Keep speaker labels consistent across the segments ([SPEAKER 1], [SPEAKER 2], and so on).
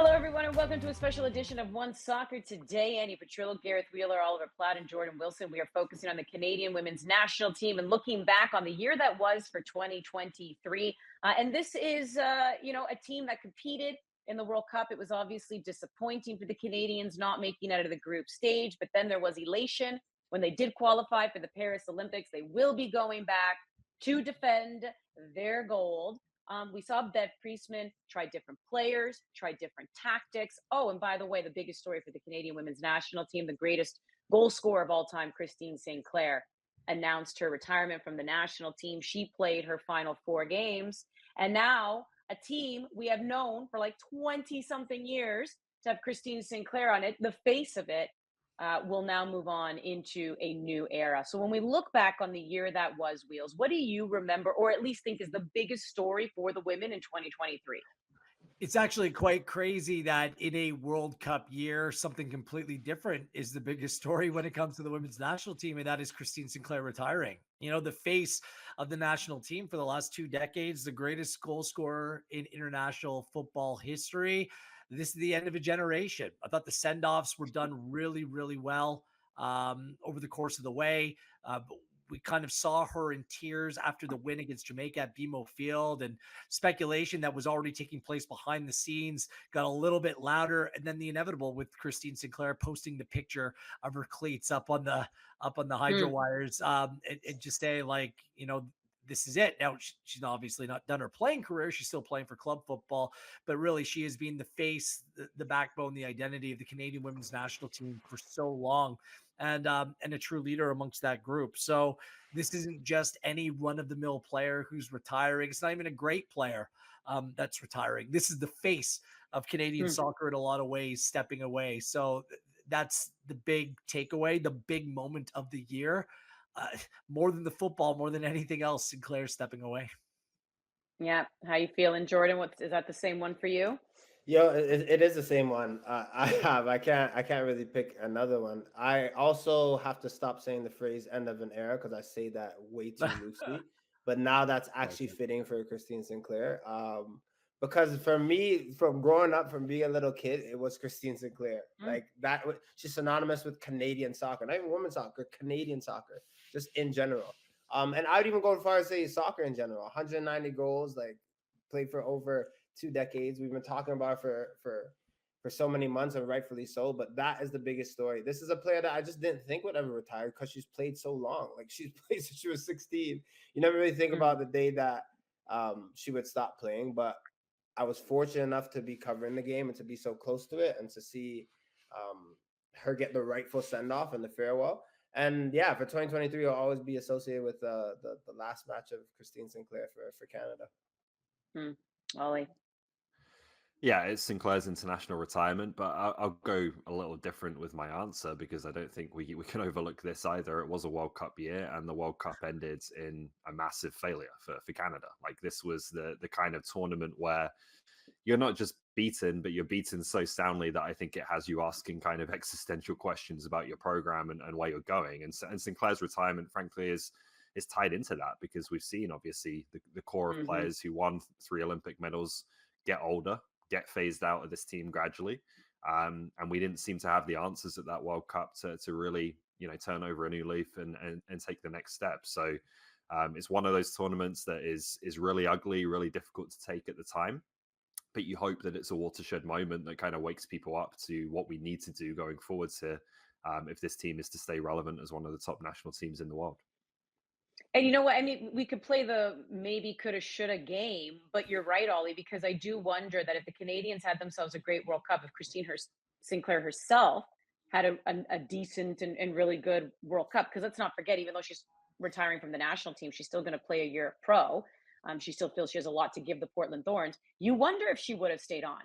[SPEAKER 1] Hello, everyone, and welcome to a special edition of One Soccer Today. Annie Petrillo, Gareth Wheeler, Oliver Platt, and Jordan Wilson. We are focusing on the Canadian women's national team and looking back on the year that was for 2023. And this is, a team that competed in the World Cup. It was obviously disappointing for the Canadians not making it out of the group stage, but then there was elation when they did qualify for the Paris Olympics. They will be going back to defend their gold. We saw Bev Priestman try different players, try different tactics. Oh, and by the way, the biggest story for the Canadian women's national team, the greatest goal scorer of all time, Christine Sinclair, announced her retirement from the national team. She played her final 4 games. And now a team we have known for like 20 something years to have Christine Sinclair on it, the face of it, will now move on into a new era. So when we look back on the year that was, Wheels, what do you remember, or at least think is the biggest story for the women in 2023?
[SPEAKER 2] It's actually quite crazy that in a World Cup year, something completely different is the biggest story when it comes to the women's national team, and that is Christine Sinclair retiring. You know, the face of the national team for the last 2 decades, the greatest goal scorer in international football history. This is the end of a generation. I thought the send-offs were done really, really well over the course of the way. But we kind of saw her in tears after the win against Jamaica at BMO Field, and speculation that was already taking place behind the scenes got a little bit louder. And then the inevitable with Christine Sinclair posting the picture of her cleats up on the hydro
[SPEAKER 1] Hmm.
[SPEAKER 2] wires, and just say, like, this is it. Now, she's obviously not done her playing career. She's still playing for club football, but really she has been the face, the backbone, the identity of the Canadian women's national team for so long, and a true leader amongst that group. So this isn't just any run-of-the-mill player who's retiring. It's not even a great player that's retiring. This is the face of Canadian
[SPEAKER 1] Hmm.
[SPEAKER 2] soccer in a lot of ways, stepping away. So that's the big takeaway, the big moment of the year. Uh, More than the football, more than anything else, Sinclair stepping away.
[SPEAKER 1] Yeah. How you feeling, Jordan? What is that the same one for you?
[SPEAKER 3] Yo, it is the same one. I can't really pick another one. I also have to stop saying the phrase "end of an era" because I say that way too loosely. But now that's actually
[SPEAKER 2] Gotcha.
[SPEAKER 3] fitting for Christine Sinclair. Because for me, from growing up, from being a little kid, it was Christine Sinclair.
[SPEAKER 1] Mm.
[SPEAKER 3] Like that, she's synonymous with Canadian soccer, not even women's soccer, Canadian soccer, just in general. And I'd even go as far as say soccer in general. 190 goals, like played for over 2 decades. We've been talking about it for so many months, and rightfully so. But that is the biggest story. This is a player that I just didn't think would ever retire because she's played so long. Like she's played since she was 16. You never really think
[SPEAKER 1] Mm.
[SPEAKER 3] about the day that she would stop playing. But I was fortunate enough to be covering the game and to be so close to it and to see her get the rightful send off and the farewell. And yeah, for 2023, I'll always be associated with the last match of Christine Sinclair for Canada.
[SPEAKER 1] Hmm. Ollie.
[SPEAKER 4] Yeah, it's Sinclair's international retirement, but I'll go a little different with my answer because I don't think we can overlook this either. It was a World Cup year, and the World Cup ended in a massive failure for Canada. Like this was the kind of tournament where you're not just beaten, but you're beaten so soundly that I think it has you asking kind of existential questions about your program and where you're going. And Sinclair's retirement, frankly, is tied into that because we've seen obviously the core of
[SPEAKER 1] Hmm.
[SPEAKER 4] players who won 3 Olympic medals get older, get phased out of this team gradually. And we didn't seem to have the answers at that World Cup to really, turn over a new leaf and take the next step. So it's one of those tournaments that is really ugly, really difficult to take at the time. But you hope that it's a watershed moment that kind of wakes people up to what we need to do going forwards here if this team is to stay relevant as one of the top national teams in the world.
[SPEAKER 1] And you know what? I mean, we could play the maybe, coulda, shoulda game, but you're right, Ollie, because I do wonder that if the Canadians had themselves a great World Cup, if Sinclair herself had a decent and really good World Cup, because let's not forget, even though she's retiring from the national team, she's still going to play a year of pro. She still feels she has a lot to give the Portland Thorns. You wonder if she would have stayed on.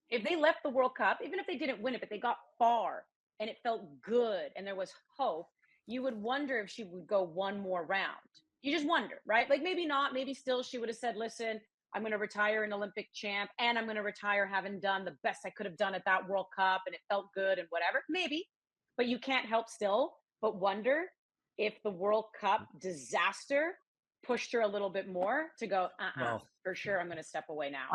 [SPEAKER 1] If they left the World Cup, even if they didn't win it, but they got far and it felt good and there was hope, you would wonder if she would go one more round. You just wonder, right? Like maybe not, maybe still she would have said, listen, I'm going to retire an Olympic champ and I'm going to retire having done the best I could have done at that World Cup and it felt good and whatever. Maybe, but you can't help still but wonder if the World Cup disaster pushed her a little bit more to go,
[SPEAKER 2] Well,
[SPEAKER 1] for sure, I'm going to step away now.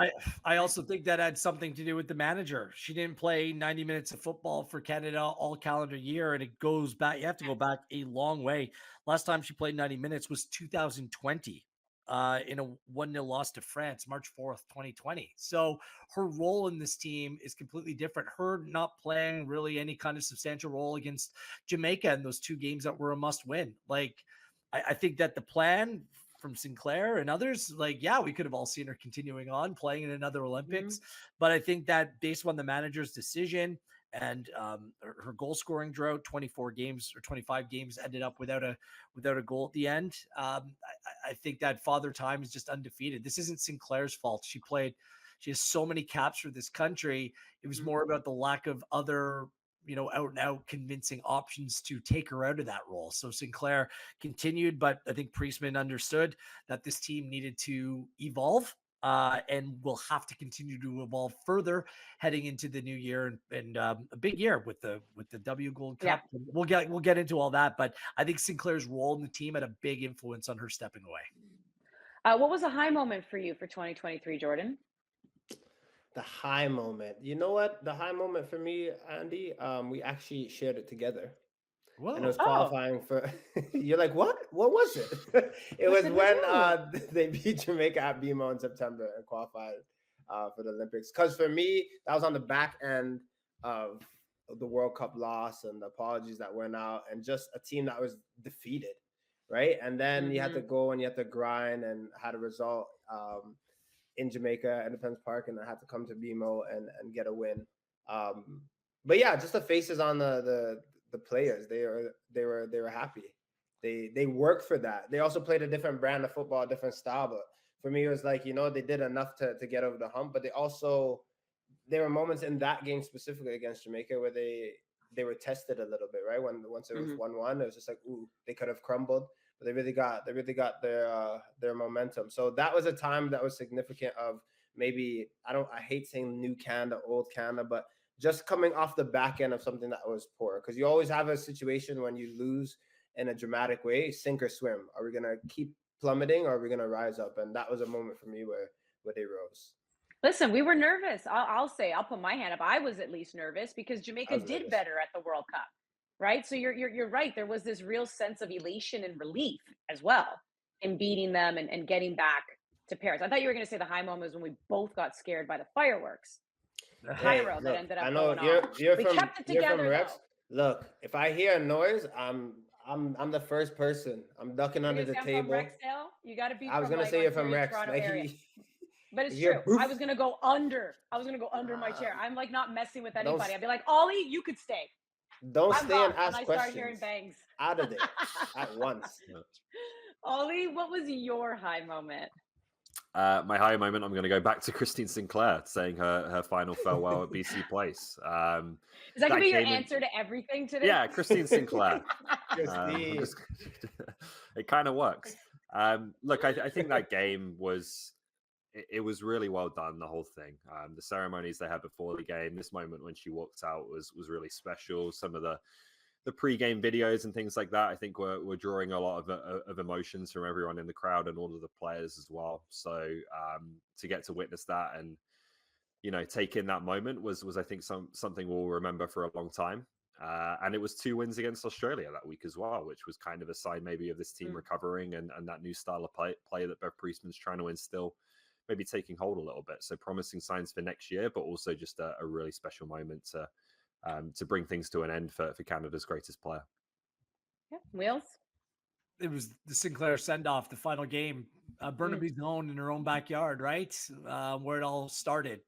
[SPEAKER 2] I also think that had something to do with the manager. She didn't play 90 minutes of football for Canada all calendar year, and it goes back. You have to go back a long way. Last time she played 90 minutes was 2020 in a 1-0 loss to France, March 4th, 2020. So her role in this team is completely different. Her not playing really any kind of substantial role against Jamaica in those 2 games that were a must win. Like, I think that the plan from Sinclair and others, like, yeah, we could have all seen her continuing on playing in another Olympics. But I think that based on the manager's decision and her goal scoring drought, 24 games or 25 games ended up without a goal at the end. I think that Father Time is just undefeated. This isn't Sinclair's fault. She has so many caps for this country. It was more about the lack of other, out and out convincing options to take her out of that role. So Sinclair continued, but I think Priestman understood that this team needed to evolve and will have to continue to evolve further heading into the new year and a big year with the W Gold Cup. Yeah. We'll get into all that, but I think Sinclair's role in the team had a big influence on her stepping away.
[SPEAKER 1] What was a high moment for you for 2023, Jordan?
[SPEAKER 3] The high moment. You know what? The high moment for me, Andy, we actually shared it together.
[SPEAKER 2] Whoa.
[SPEAKER 3] And it was qualifying for. You're like, what? What was it? It was when they beat Jamaica at BMO in September and qualified for the Olympics. Because for me, that was on the back end of the World Cup loss and the apologies that went out, and just a team that was defeated, right? And then you had to go and you had to grind and had a result in Jamaica, Independence Park, and I had to come to BMO and get a win. But yeah, just the faces on the players, they were happy. They worked for that. They also played a different brand of football, a different style. But for me, it was like, they did enough to get over the hump. But there were moments in that game specifically against Jamaica where they were tested a little bit, right? Once it was 1-1, it was just like, ooh, they could have crumbled. But they really got their momentum. So that was a time that was significant of maybe, I hate saying new Canada, old Canada, but just coming off the back end of something that was poor. Because you always have a situation when you lose in a dramatic way, sink or swim. Are we going to keep plummeting or are we going to rise up? And that was a moment for me where they rose.
[SPEAKER 1] Listen, we were nervous. I'll put my hand up. I was at least nervous because Jamaica did better at the World Cup, right? So you're right. There was this real sense of elation and relief as well in beating them and getting back to Paris. I thought you were going to say the high moment was when we both got scared by the fireworks. Pyro that ended up. I know
[SPEAKER 3] you're from Rex. Look, if I hear a noise, I'm the first person. I'm ducking under the table.
[SPEAKER 1] From Rexdale? You got to be.
[SPEAKER 3] I was gonna say you're from Rex,
[SPEAKER 1] but it's true. I was gonna go under. My chair. I'm like not messing with anybody. I'd be like, Ollie, you could stay.
[SPEAKER 3] Don't stay and ask
[SPEAKER 1] questions. I start hearing bangs.
[SPEAKER 3] Out of there at once.
[SPEAKER 1] Ollie, what was your high moment?
[SPEAKER 4] My high moment, I'm going to go back to Christine Sinclair saying her final farewell at BC Place.
[SPEAKER 1] Is that going to be your answer to everything today?
[SPEAKER 4] Yeah, Christine Sinclair. It kind of works. Look, I think that game was really well done, the whole thing. The ceremonies they had before the game, this moment when she walked out was really special. Some of the pre-game videos and things like that, I think were drawing a lot of emotions from everyone in the crowd and all of the players as well. So to get to witness that and, take in that moment was I think something we'll remember for a long time. And it was 2 wins against Australia that week as well, which was kind of a sign maybe of this team recovering and that new style of play that Bev Priestman's trying to instill, maybe taking hold a little bit. So promising signs for next year, but also just a really special moment to bring things to an end for Canada's greatest player.
[SPEAKER 1] Yeah, Wheels.
[SPEAKER 2] It was the Sinclair send-off, the final game, Burnaby's own in her own backyard, right? Where it all started.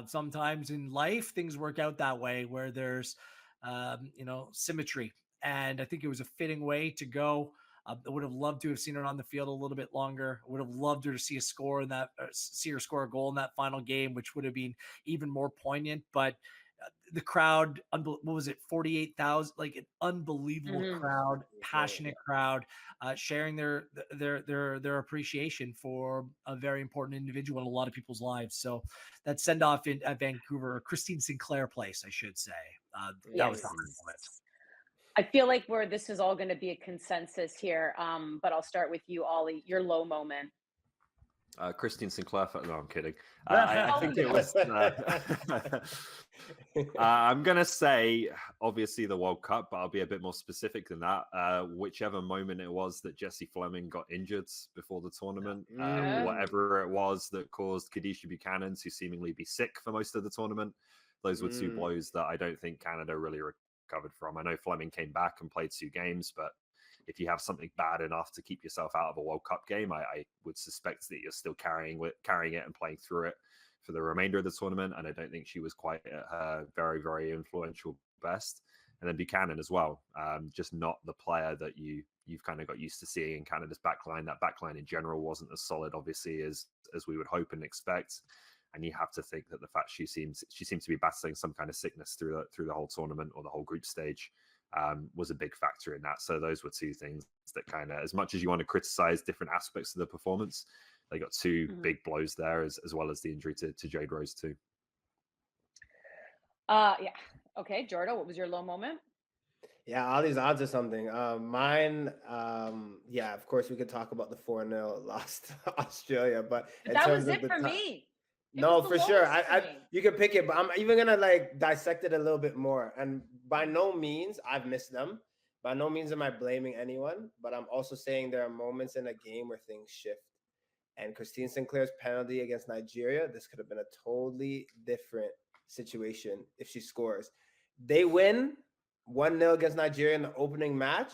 [SPEAKER 2] Sometimes in life, things work out that way where there's, symmetry. And I think it was a fitting way to go. I would have loved to have seen her on the field a little bit longer. I would have loved her to see her score a goal in that final game, which would have been even more poignant. But the crowd, what was it, 48,000, like an unbelievable crowd, passionate crowd, sharing their appreciation for a very important individual in a lot of people's lives. So that send off at Vancouver, Christine Sinclair Place, I should say. That was the hard moment.
[SPEAKER 1] I feel like this is all going to be a consensus here. But I'll start with you, Ollie. Your low moment.
[SPEAKER 4] Christine Sinclair. No, I'm kidding. I
[SPEAKER 1] Oh,
[SPEAKER 4] think it was. I'm gonna say obviously the World Cup, but I'll be a bit more specific than that. Whichever moment it was that Jessie Fleming got injured before the tournament, whatever it was that caused Khadijah Buchanan to seemingly be sick for most of the tournament, those were two blows that I don't think Canada really recovered from. I know Fleming came back and played 2 games, but if you have something bad enough to keep yourself out of a World Cup game, I would suspect that you're still carrying it and playing through it for the remainder of the tournament. And I don't think she was quite at her very, very influential best. And then Buchanan as well, just not the player that you've kind of got used to seeing in Canada's backline. That backline in general wasn't as solid, obviously, as we would hope and expect. And you have to think that the fact she seems to be battling some kind of sickness through the whole tournament or the whole group stage was a big factor in that. So those were 2 things that kind of, as much as you want to criticize different aspects of the performance, they got 2 big blows there, as well as the injury to Jade Rose too.
[SPEAKER 1] Yeah. Okay, Jordan, what was your low moment?
[SPEAKER 3] Yeah, all these odds or something. Mine, yeah, of course we could talk about the 4-0 loss to Australia, but in
[SPEAKER 1] That
[SPEAKER 3] terms
[SPEAKER 1] was
[SPEAKER 3] of
[SPEAKER 1] it for me.
[SPEAKER 3] No, for sure.
[SPEAKER 1] I
[SPEAKER 3] You can pick it, but I'm even gonna like dissect it a little bit more. And by no means I've missed them. By no means am I blaming anyone, but I'm also saying there are moments in a game where things shift. And Christine Sinclair's penalty against Nigeria, this could have been a totally different situation if she scores. They win 1-0 against Nigeria in the opening match.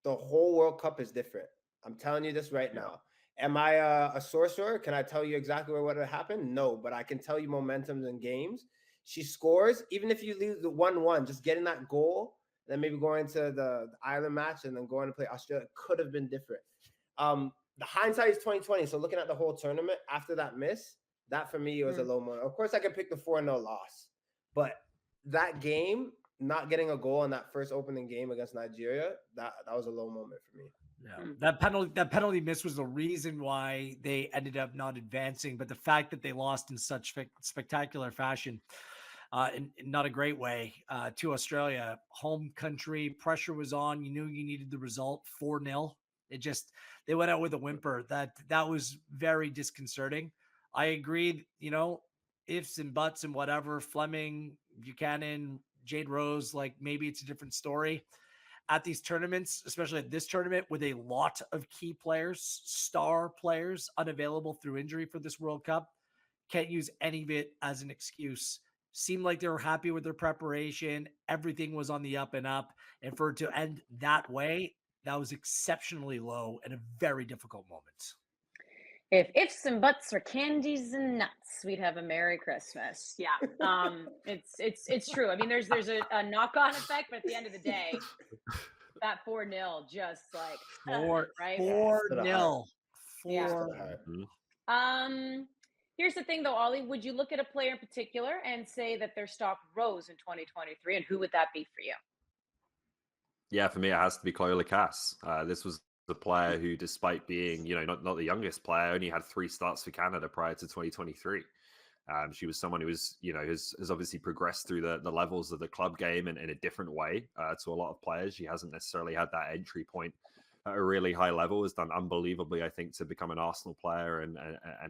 [SPEAKER 3] The whole World Cup is different. I'm telling you this right now. Am I a sorcerer? Can I tell you exactly what would have happened? No, but I can tell you momentums in games. She scores, even if you leave the 1-1, just getting that goal, then maybe going to the Ireland match and then going to play Australia could have been different. The hindsight is 2020. So looking at the whole tournament after that miss, that for me was a low moment. Of course, I could pick the 4-0 loss, but that game, not getting a goal in that first opening game against Nigeria, that was a low moment for me.
[SPEAKER 2] Yeah, that penalty miss was the reason why they ended up not advancing. But the fact that they lost in such spectacular fashion, in not a great way, to Australia, home country, pressure was on. You knew you needed the result. 4-0. They went out with a whimper. That was very disconcerting. I agree. Ifs and buts and whatever. Fleming, Buchanan, Jade Rose, like maybe it's a different story. At these tournaments, especially at this tournament, with a lot of key players, star players unavailable through injury for this World Cup, can't use any of it as an excuse. Seemed like they were happy with their preparation. Everything was on the up and up. And for it to end that way, that was exceptionally low and a very difficult moment.
[SPEAKER 1] If ifs and buts were candies and nuts, we'd have a Merry Christmas. Yeah. It's true. I mean, there's a knock-on effect, but at the end of the day, that 4-0 just like right?
[SPEAKER 2] 4-0.
[SPEAKER 1] Here's the thing though, Ollie, would you look at a player in particular and say that their stock rose in 2023, and who would that be for you?
[SPEAKER 4] Yeah, for me, it has to be Chloe Lacasse. This was the player who, despite being, not the youngest player, only had 3 starts for Canada prior to 2023. She was someone who was, has obviously progressed through the levels of the club game in a different way to a lot of players. She hasn't necessarily had that entry point at a really high level. Has done unbelievably, I think, to become an Arsenal player and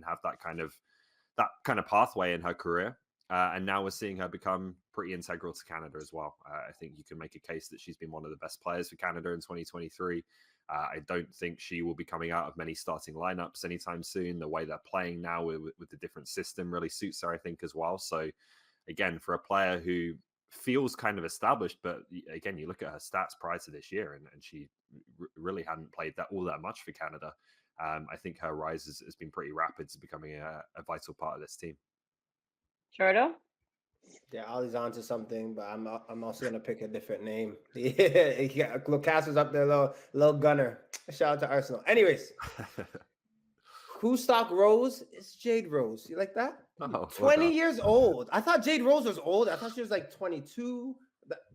[SPEAKER 4] have that kind of pathway in her career. And now we're seeing her become pretty integral to Canada as well. I think you can make a case that she's been one of the best players for Canada in 2023. I don't think she will be coming out of many starting lineups anytime soon. The way they're playing now with the different system really suits her, I think, as well. So again, for a player who feels kind of established, but again, you look at her stats prior to this year and she really hadn't played all that much for Canada. I think her rise has been pretty rapid to becoming a vital part of this team.
[SPEAKER 1] Jordo?
[SPEAKER 3] Yeah, Ollie's onto something, but I'm also gonna pick a different name. Yeah, Lacasse is up there, little gunner. Shout out to Arsenal. Anyways, whose stock rose? It's Jade Rose. You like that? 20 years old. I thought Jade Rose was old. I thought she was like 22.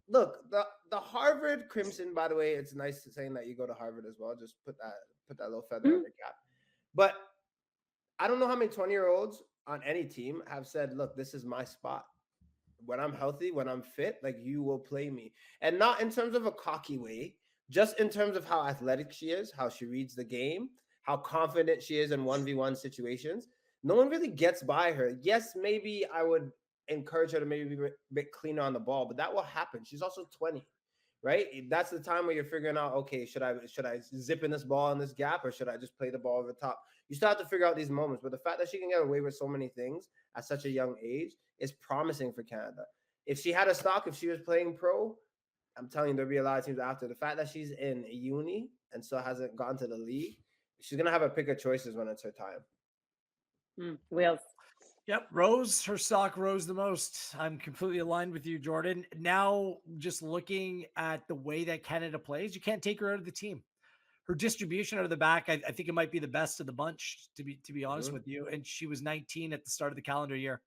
[SPEAKER 3] Look, the Harvard Crimson. By the way, it's nice saying that you go to Harvard as well. Just put that little feather in your cap. But I don't know how many 20-year-olds on any team have said, "Look, this is my spot." when I'm healthy, when I'm fit, like you will play me. And not in terms of a cocky way, just in terms of how athletic she is, how she reads the game, how confident she is in 1v1 situations. No one really gets by her. Yes, maybe I would encourage her to maybe be a bit cleaner on the ball, but that will happen. She's also 20, right? That's the time where you're figuring out, okay, should I zip in this ball in this gap, or should I just play the ball over the top? You still have to figure out these moments. But the fact that she can get away with so many things at such a young age is promising for Canada. If she had a stock, if she was playing pro, I'm telling you, there'll be a lot of teams after. The fact that she's in uni and still hasn't gone to the league, she's gonna have a pick of choices when it's her time.
[SPEAKER 1] Wheels.
[SPEAKER 2] Yep, Rose, her stock rose the most. I'm completely aligned with you, Jordan. Now, just looking at the way that Canada plays, you can't take her out of the team. Her distribution out of the back, I think it might be the best of the bunch, to be honest with you. And she was 19 at the start of the calendar year.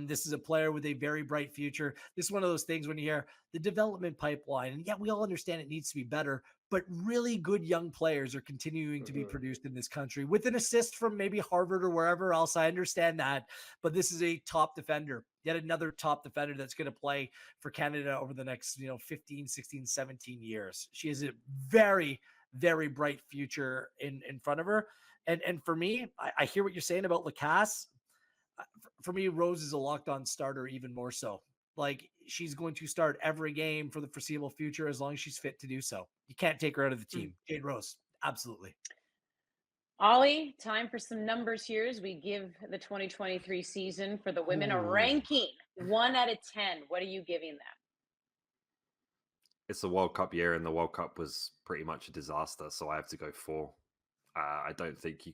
[SPEAKER 2] This is a player with a very bright future. This is one of those things when you hear the development pipeline, and yeah, we all understand it needs to be better, but really good young players are continuing to be produced in this country with an assist from maybe Harvard or wherever else. I understand that, but this is a top defender, yet another top defender that's going to play for Canada over the next, 15, 16, 17 years. She has a very, very bright future in front of her. And for me, I hear what you're saying about Lacasse. For me, Rose is a locked-on starter even more so. Like, she's going to start every game for the foreseeable future as long as she's fit to do so. You can't take her out of the team. Jade Rose, absolutely.
[SPEAKER 1] Ollie, time for some numbers here as we give the 2023 season for the women a ranking 1 out of 10. What are you giving them?
[SPEAKER 4] It's the World Cup year, and the World Cup was pretty much a disaster, so I have to go 4. I don't think you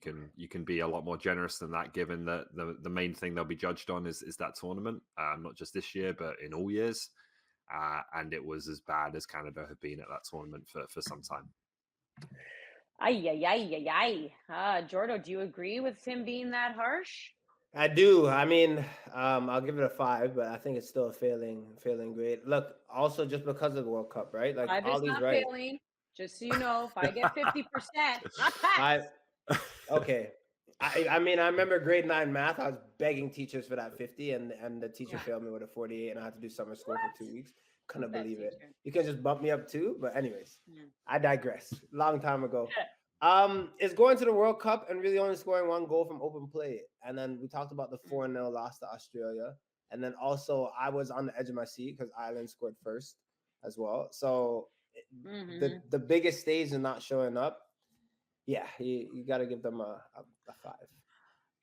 [SPEAKER 4] can be a lot more generous than that, given that the main thing they'll be judged on is that tournament, not just this year, but in all years. And it was as bad as Canada have been at that tournament for some time.
[SPEAKER 1] Jordo, do you agree with him being that harsh?
[SPEAKER 3] I do. I mean, I'll give it a 5, but I think it's still a failing grade. Look, also just because of the World Cup, right? Like,
[SPEAKER 1] 5 is
[SPEAKER 3] Ollie's
[SPEAKER 1] not
[SPEAKER 3] right.
[SPEAKER 1] failing. Just so you know, if I get 50%, not pass.
[SPEAKER 3] Okay. I mean, I remember grade 9 math. I was begging teachers for that 50, and the teacher failed me with a 48, and I had to do summer school for 2 weeks. Couldn't believe it. You can just bump me up too, but anyways, I digress. Long time ago. It's going to the World Cup and really only scoring 1 goal from open play. And then we talked about the 4-0 loss to Australia. And then also I was on the edge of my seat because Ireland scored first as well. So the biggest stage and not showing up, yeah, you got to give them a 5.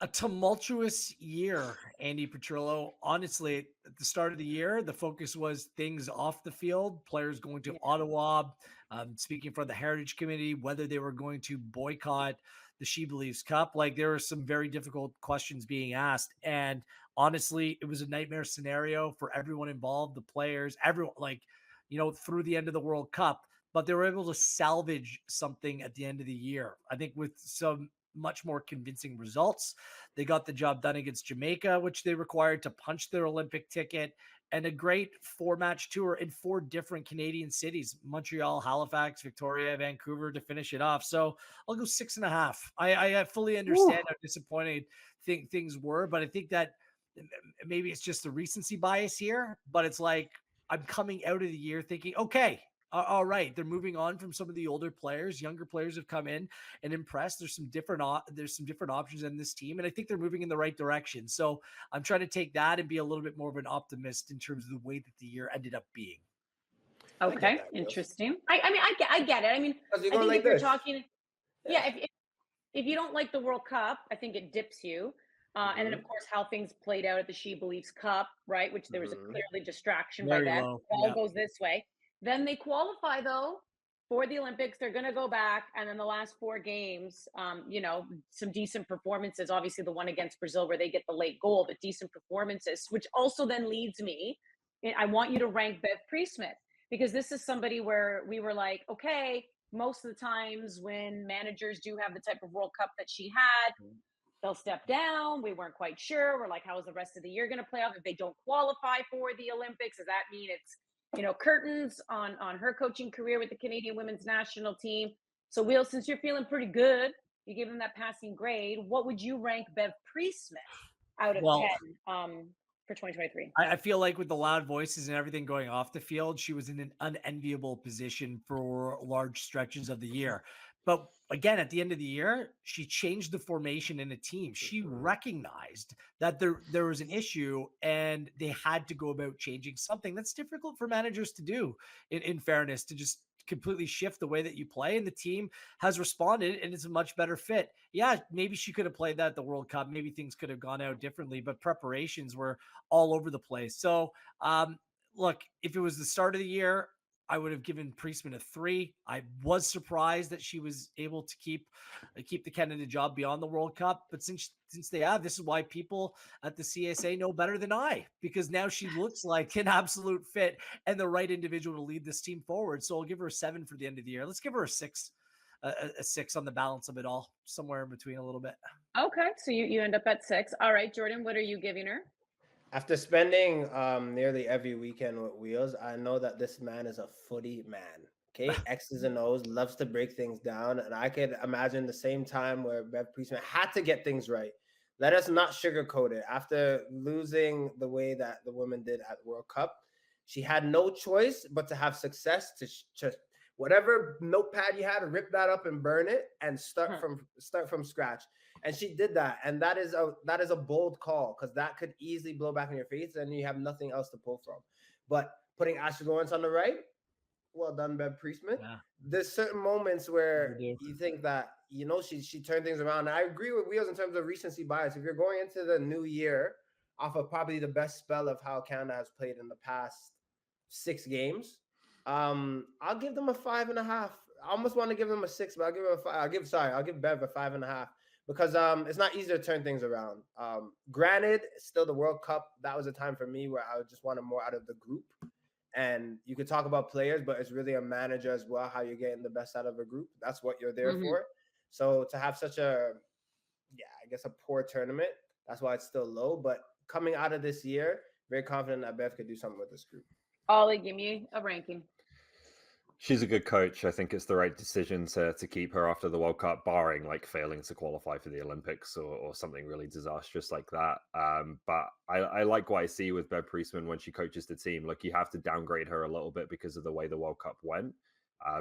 [SPEAKER 2] A tumultuous year, Andy Petrillo. Honestly, at the start of the year, the focus was things off the field, players going to Ottawa, speaking for the Heritage Committee, whether they were going to boycott the She Believes Cup. Like, there were some very difficult questions being asked. And honestly, it was a nightmare scenario for everyone involved, the players, everyone, through the end of the World Cup. But they were able to salvage something at the end of the year, I think, with some much more convincing results. They got the job done against Jamaica, which they required to punch their Olympic ticket, and a great 4-match tour in 4 different Canadian cities: Montreal, Halifax, Victoria, Vancouver, to finish it off. So I'll go 6.5. I fully understand how disappointed things were, but I think that maybe it's just the recency bias here, but it's like, I'm coming out of the year thinking, okay, all right, they're moving on from some of the older players. Younger players have come in and impressed. There's some different options in this team, and I think they're moving in the right direction. So I'm trying to take that and be a little bit more of an optimist in terms of the way that the year ended up being.
[SPEAKER 1] Okay, interesting. I mean, I get it. I mean, I think
[SPEAKER 3] like
[SPEAKER 1] if you're
[SPEAKER 3] this.
[SPEAKER 1] talking, if you don't like the World Cup, I think it dips you. And then, of course, how things played out at the She Believes Cup, right? Which there was a clearly distraction by that. It all goes this way. Then they qualify, though, for the Olympics. They're going to go back. And then the last 4 games, some decent performances. Obviously, the one against Brazil where they get the late goal, but decent performances, which also then leads me. I want you to rank Bev Priestman, because this is somebody where we were like, okay, most of the times when managers do have the type of World Cup that she had, they'll step down. We weren't quite sure. We're like, how is the rest of the year going to play out? If they don't qualify for the Olympics, does that mean it's, curtains on her coaching career with the Canadian women's national team? So, Will, since you're feeling pretty good, you give them that passing grade. What would you rank Bev Priestman out of 10 for for 2023?
[SPEAKER 2] I feel like with the loud voices and everything going off the field, she was in an unenviable position for large stretches of the year. But again, at the end of the year, she changed the formation in a team. She recognized that there was an issue and they had to go about changing something. That's difficult for managers to do, in fairness, to just completely shift the way that you play. And the team has responded and it's a much better fit. Yeah, maybe she could have played that at the World Cup. Maybe things could have gone out differently, but preparations were all over the place. So, look, if it was the start of the year, I would have given Priestman a 3. I was surprised that she was able to keep the Canada job beyond the World Cup. But since they have, this is why people at the CSA know better than I, because now she looks like an absolute fit and the right individual to lead this team forward. So I'll give her a 7 for the end of the year. Let's give her a 6, a 6 on the balance of it all, somewhere in between a little bit.
[SPEAKER 1] Okay, so you end up at 6. All right, Jordan, what are you giving her?
[SPEAKER 3] After spending nearly every weekend with Wheels, I know that this man is a footy man. Okay, X's and O's, loves to break things down, and I could imagine the same time where Bev Priestman had to get things right. Let us not sugarcoat it. After losing the way that the women did at the World Cup, she had no choice but to have success. To whatever notepad you had, rip that up and burn it, and start from scratch. And she did that, and that is a bold call, because that could easily blow back in your face, and you have nothing else to pull from. But putting Ashley Lawrence on the right, well done, Bev Priestman.
[SPEAKER 2] Yeah.
[SPEAKER 3] There's certain moments where you think that she turned things around. And I agree with Wheels in terms of recency bias. If you're going into the new year off of probably the best spell of how Canada has played in the past 6 games, I'll give them a 5.5. I almost want to give them a 6, but I'll give them a 5. I'll give Bev a 5.5. Because it's not easy to turn things around. Granted, still the World Cup, that was a time for me where I just wanted more out of the group. And you could talk about players, but it's really a manager as well, how you're getting the best out of a group. That's what you're there for. So to have such a poor tournament, that's why it's still low. But coming out of this year, very confident that Bev could do something with this group.
[SPEAKER 1] Ollie, give me a ranking.
[SPEAKER 4] She's a good coach. I think it's the right decision to keep her after the World Cup, barring like failing to qualify for the Olympics or something really disastrous like that. But I like what I see with Bev Priestman when she coaches the team. Like, you have to downgrade her a little bit because of the way the World Cup went.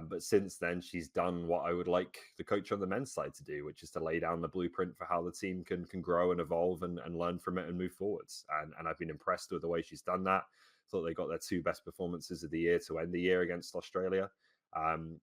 [SPEAKER 4] But since then, she's done what I would like the coach on the men's side to do, which is to lay down the blueprint for how the team can grow and evolve and learn from it and move forwards. And I've been impressed with the way she's done that. Thought they got their 2 best performances of the year to end the year against Australia.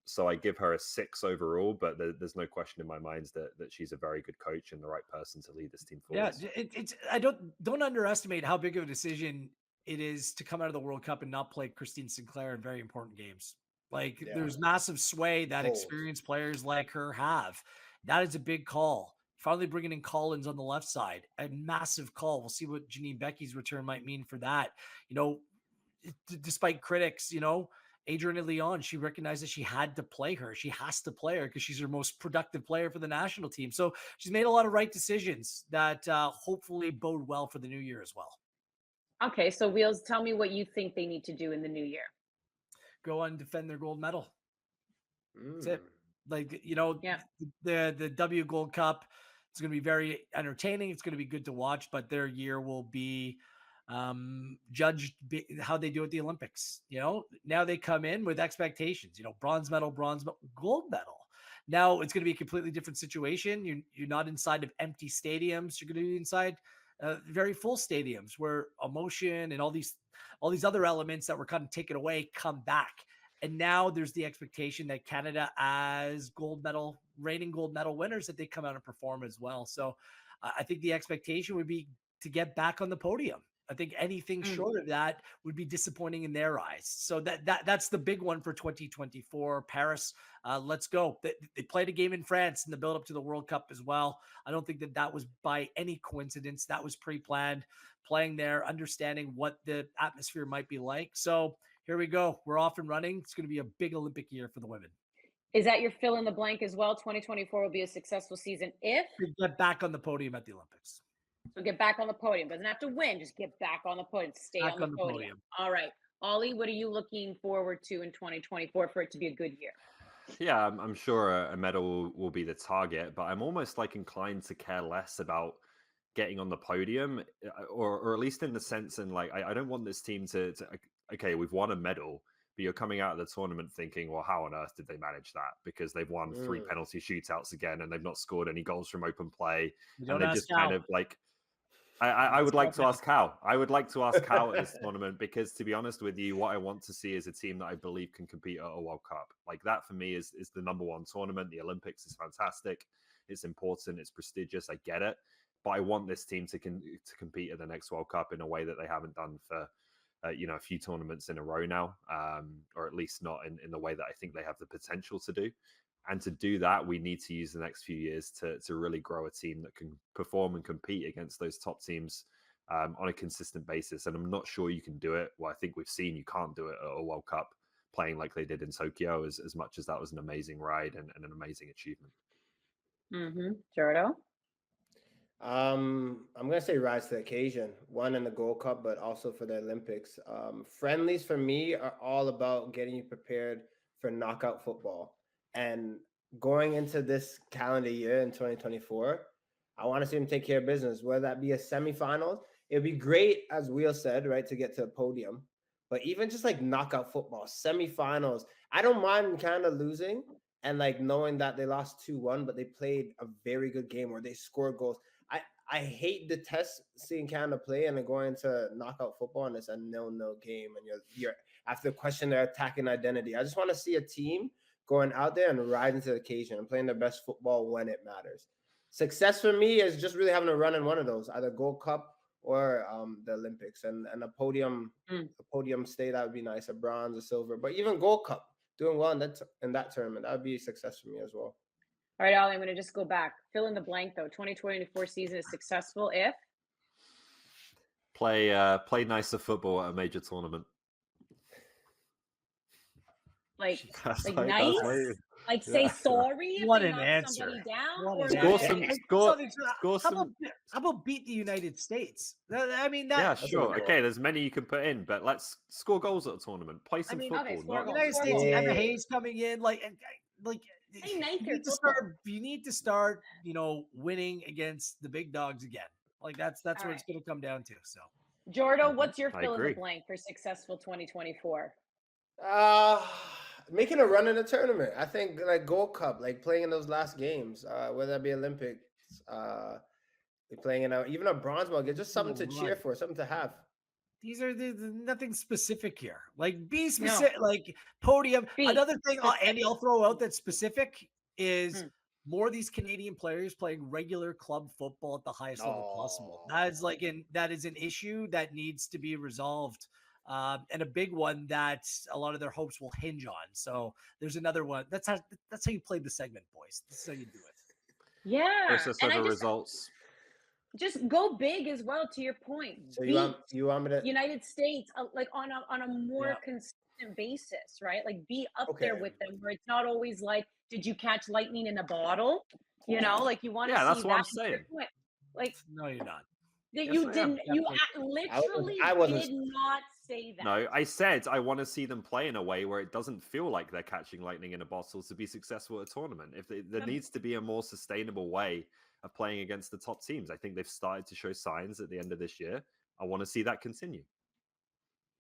[SPEAKER 4] So I give her a 6 overall, but there's no question in my mind that she's a very good coach and the right person to lead this team forward.
[SPEAKER 2] Yeah, I don't underestimate how big of a decision it is to come out of the World Cup and not play Christine Sinclair in very important games. Like, there's massive sway that experienced players like her have. That is a big call. Finally bringing in Collins on the left side, a massive call. We'll see what Janine Becky's return might mean for that. Despite critics, Adrienne Leon, she recognized that she had to play her. She has to play her because she's her most productive player for the national team. So she's made a lot of right decisions that hopefully bode well for the new year as well.
[SPEAKER 1] Okay, so Wheels, tell me what you think they need to do in the new year.
[SPEAKER 2] Go on and defend their gold medal. That's it. Like, the W Gold Cup, it's going to be very entertaining. It's going to be good to watch, but their year will be judged how they do at the Olympics. Now they come in with expectations, bronze medal, gold medal. Now it's going to be a completely different situation. You're not inside of empty stadiums. You're going to be inside very full stadiums where emotion and all these other elements that were kind of taken away come back. And now there's the expectation that Canada, as reigning gold medal winners, that they come out and perform as well. So I think the expectation would be to get back on the podium. I think anything short of that would be disappointing in their eyes. So that's the big one for 2024. Paris, let's go. They played a game in France in the build-up to the World Cup as well. I don't think that was by any coincidence. That was pre-planned, playing there, understanding what the atmosphere might be like. So here we go. We're off and running. It's going to be a big Olympic year for the women.
[SPEAKER 1] Is that your fill in the blank as well? 2024 will be a successful season if
[SPEAKER 2] we get back on the podium at the Olympics.
[SPEAKER 1] So get back on the podium. Doesn't have to win. Just get back on the podium. Stay on the podium. All right. Ollie, what are you looking forward to in 2024 for it to be a good year?
[SPEAKER 4] Yeah, I'm sure a medal will be the target, but I'm almost like inclined to care less about getting on the podium, or at least in the sense, and like I don't want this team to okay, we've won a medal, but you're coming out of the tournament thinking, well, how on earth did they manage that? Because they've won 3 penalty shootouts again, and they've not scored any goals from open play, and they just kind of like. I would like to ask how. I would like to ask how at this tournament, because to be honest with you, what I want to see is a team that I believe can compete at a World Cup. Like that for me is the number one tournament. The Olympics is fantastic. It's important. It's prestigious. I get it. But I want this team to compete at the next World Cup in a way that they haven't done for a few tournaments in a row now, or at least not in the way that I think they have the potential to do. And to do that, we need to use the next few years to really grow a team that can perform and compete against those top teams on a consistent basis. And I'm not sure you can do it. Well, I think we've seen you can't do it at a World Cup playing like they did in Tokyo, as much as that was an amazing ride and an amazing achievement.
[SPEAKER 1] Jordo?
[SPEAKER 3] I'm gonna say rise to the occasion. One in the Gold Cup, but also for the Olympics. Friendlies for me are all about getting you prepared for knockout football. And going into this calendar year in 2024, I want to see them take care of business, whether that be a semifinals. It'd be great, as Will said, right, to get to a podium. But even just like knockout football, semifinals, I don't mind kind of losing and like knowing that they lost 2-1, but they played a very good game where they scored goals. I detest seeing Canada play and then going to knockout football and it's a 0-0 game and you're have to question their attacking identity. I just want to see a team going out there and riding to the occasion and playing their best football when it matters. Success for me is just really having a run in one of those, either Gold Cup or the Olympics, and a podium. A podium stay, that would be nice. A bronze, a silver, but even Gold Cup, doing well in that tournament, that would be a success for me as well.
[SPEAKER 1] All right, Ollie, I'm going to just go back. Fill in the blank, though. 2024 season is successful if?
[SPEAKER 4] Play nicer football at a major tournament.
[SPEAKER 1] Like nice? Like say sorry if
[SPEAKER 2] What
[SPEAKER 1] they
[SPEAKER 2] an
[SPEAKER 1] knock
[SPEAKER 2] answer.
[SPEAKER 1] somebody down?
[SPEAKER 2] What
[SPEAKER 1] Or
[SPEAKER 2] how about beat the United States? I mean,
[SPEAKER 4] yeah, sure. Okay, there's many you can put in, but let's score goals at a tournament. Play some football.
[SPEAKER 1] Okay,
[SPEAKER 2] the United States, Evan Hayes coming in, like you need to start, winning against the big dogs again. Like that's what it's going to come down to. So,
[SPEAKER 1] Jordo, what's your fill in the blank for successful 2024?
[SPEAKER 3] Making a run in the tournament. I think like Gold Cup, like playing in those last games, whether that be Olympics, playing in even a bronze medal, just something to cheer for, something to have.
[SPEAKER 2] These are nothing specific here. Like be specific, like podium. Another thing, Andy, I'll throw out that's specific is more of these Canadian players playing regular club football at the highest level possible. That is an issue that needs to be resolved. And a big one that a lot of their hopes will hinge on. So there's another one. That's how you play the segment, boys. That's how you do it.
[SPEAKER 1] Yeah.
[SPEAKER 4] Process over results.
[SPEAKER 1] Just go big as well. To your point.
[SPEAKER 3] So you want me to
[SPEAKER 1] United States like on a more consistent basis, right? Like be up there with them, where it's not always like, did you catch lightning in a bottle? Like you want to see
[SPEAKER 4] that's what
[SPEAKER 1] that.
[SPEAKER 4] I'm saying.
[SPEAKER 1] Like
[SPEAKER 2] no, you're not.
[SPEAKER 1] That you didn't. You literally did not say that.
[SPEAKER 4] No, I said I want to see them play in a way where it doesn't feel like they're catching lightning in a bottle to be successful at a tournament. There needs to be a more sustainable way of playing against the top teams. I think they've started to show signs at the end of this year. I want to see that continue.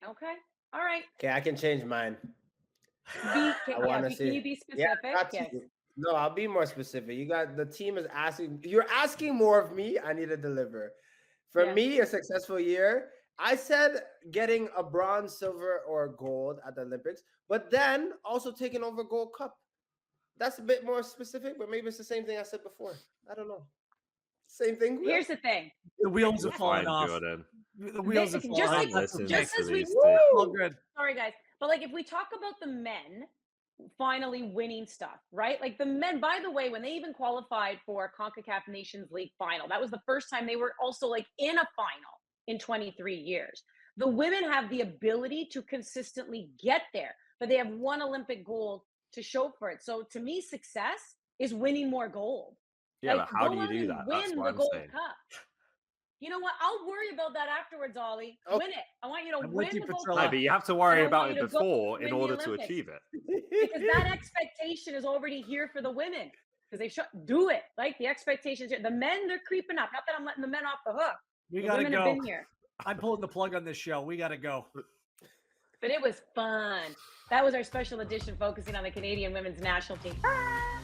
[SPEAKER 1] Okay. All right.
[SPEAKER 3] Okay, I can change mine.
[SPEAKER 1] Can you be specific? Yes.
[SPEAKER 3] No, I'll be more specific. The team is asking. You're asking more of me. I need to deliver. For me, a successful year, I said getting a bronze, silver, or gold at the Olympics, but then also taking over Gold Cup. That's a bit more specific, but maybe it's the same thing I said before. I don't know. Same thing.
[SPEAKER 1] Here's the thing.
[SPEAKER 2] The wheels are falling off.
[SPEAKER 4] Jordan.
[SPEAKER 2] The wheels are falling off.
[SPEAKER 1] Just as we sorry, guys. But like if we talk about the men finally winning stuff, right? Like the men, by the way, when they even qualified for CONCACAF Nations League final, that was the first time they were also like in a final in 23 years. The women have the ability to consistently get there, but they have one Olympic gold to show for it. So to me, success is winning more gold.
[SPEAKER 4] Yeah, but how do you do that?
[SPEAKER 1] Win the Gold Cup. You know what? I'll worry about that afterwards, Ollie. Win it. I want you to win the Gold Cup.
[SPEAKER 4] No, but you have to worry about it before in order to achieve it.
[SPEAKER 1] Because that expectation is already here for the women. because they do it. Like the expectations, the men, they're creeping up. Not that I'm letting the men off the hook.
[SPEAKER 2] We
[SPEAKER 1] The
[SPEAKER 2] gotta
[SPEAKER 1] women have
[SPEAKER 2] go.
[SPEAKER 1] been here.
[SPEAKER 2] I'm pulling the plug on this show. We gotta go.
[SPEAKER 1] But it was fun. That was our special edition focusing on the Canadian women's national team. Bye.